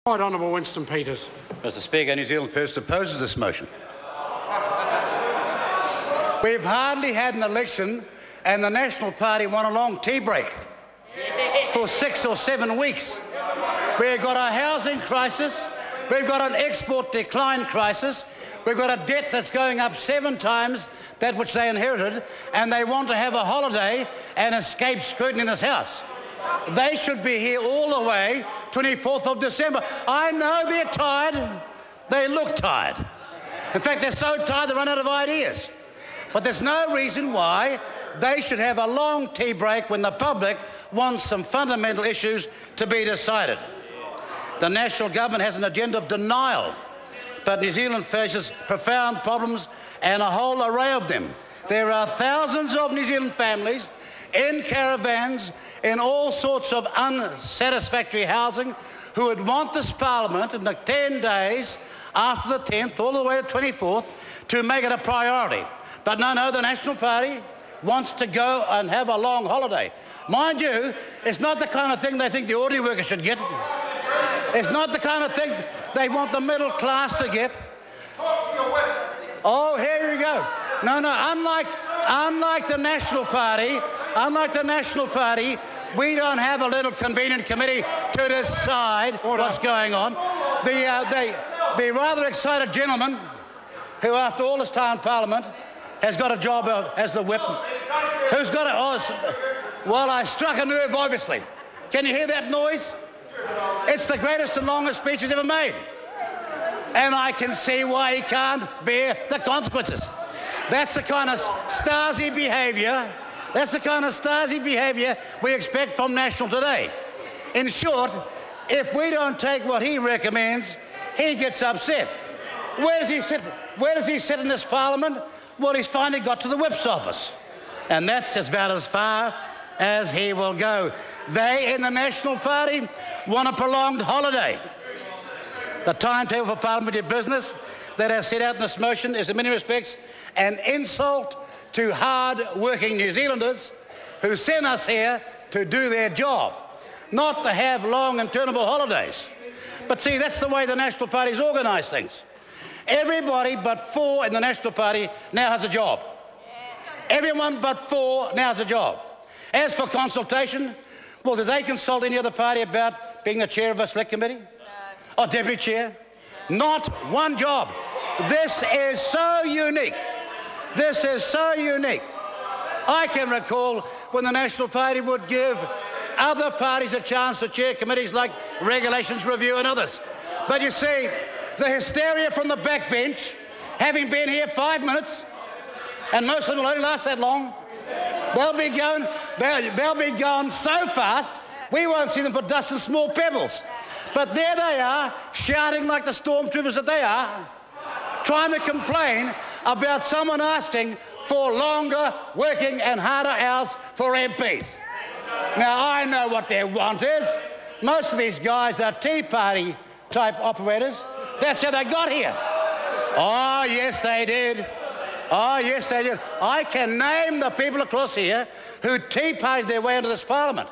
Right Honourable Winston Peters. Mr Speaker, New Zealand First opposes this motion. We've hardly had an election and the National Party won a long tea break for 6 or 7 weeks. We've got a housing crisis, we've got an export decline crisis, we've got a debt that's going up 7 times that which they inherited, and they want to have a holiday and escape scrutiny in this House. They should be here all the way 24th of December. I know they're tired. They look tired. In fact, they're so tired they run out of ideas. But there's no reason why they should have a long tea break when the public wants some fundamental issues to be decided. The national government has an agenda of denial, but New Zealand faces profound problems and a whole array of them. There are thousands of New Zealand families in caravans, in all sorts of unsatisfactory housing, who would want this Parliament in the 10 days after the 10th, all the way to the 24th, to make it a priority. But no, the National Party wants to go and have a long holiday. Mind you, it's not the kind of thing they think the ordinary worker should get. It's not the kind of thing they want the middle class to get. Oh, here we go. No, unlike the National Party, we don't have a little convenient committee to decide what's going on. The rather excited gentleman who, after all his time in Parliament, has got a job as the whip, who's got a... well, I struck a nerve, obviously. Can you hear that noise? It's the greatest and longest speech he's ever made. And I can see why he can't bear the consequences. That's the kind of Stasi behaviour. That's the kind of Stasi behaviour we expect from National today. In short, if we don't take what he recommends, he gets upset. Where does he sit? Where does he sit in this Parliament? Well, he's finally got to the whip's office. And that's about as far as he will go. They in the National Party want a prolonged holiday. The timetable for parliamentary business that is set out in this motion is in many respects an insult to hard-working New Zealanders who sent us here to do their job, not to have long interminable holidays. But see, that's the way the National Party's organised things. Everybody but 4 in the National Party now has a job. Everyone but 4 now has a job. As for consultation, well, did they consult any other party about being the chair of a select committee? No. Or deputy chair? Not one job. This is so unique. This is so unique. I can recall when the National Party would give other parties a chance to chair committees like Regulations Review and others. But you see, the hysteria from the backbench, having been here 5 minutes, and most of them will only last that long, they'll be gone so fast, we won't see them for dust and small pebbles. But there they are, shouting like the stormtroopers that they are, trying to complain about someone asking for longer working and harder hours for MPs. Now, I know what their want is. Most of these guys are Tea Party type operators. That's how they got here. Oh, yes, they did. Oh, yes, they did. I can name the people across here who Tea Partied their way into this Parliament.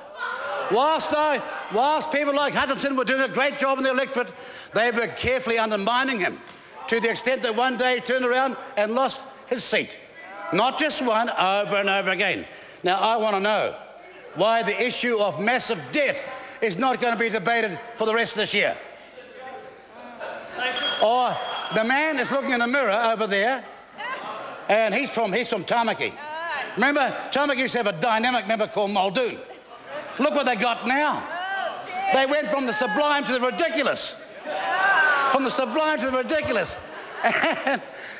Whilst people like Hutchinson were doing a great job in the electorate, they were carefully undermining him to the extent that one day he turned around and lost his seat. Not just one, over and over again. Now, I want to know why the issue of massive debt is not going to be debated for the rest of this year. Or the man is looking in the mirror over there, and he's from Tamaki. Remember, Tamaki used to have a dynamic member called Muldoon. Look what they got now. They went from the sublime to the ridiculous. From the sublime to the ridiculous.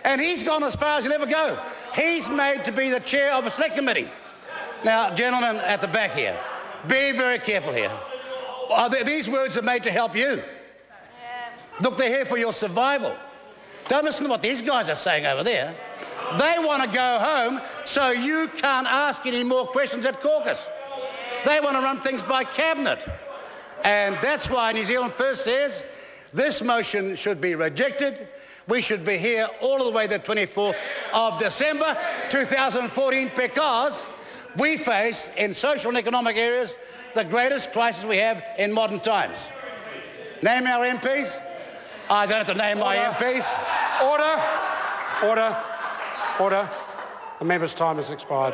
And he's gone as far as he'll ever go. He's made to be the chair of a select committee. Now, gentlemen at the back here, be very careful here. These words are made to help you. Look, they're here for your survival. Don't listen to what these guys are saying over there. They want to go home so you can't ask any more questions at caucus. They want to run things by cabinet. And that's why New Zealand First says this motion should be rejected. We should be here all the way to the 24th of December 2014 because we face, in social and economic areas, the greatest crisis we have in modern times. Name our MPs? I don't have to name my MPs. Order. Order. Order. The member's time has expired.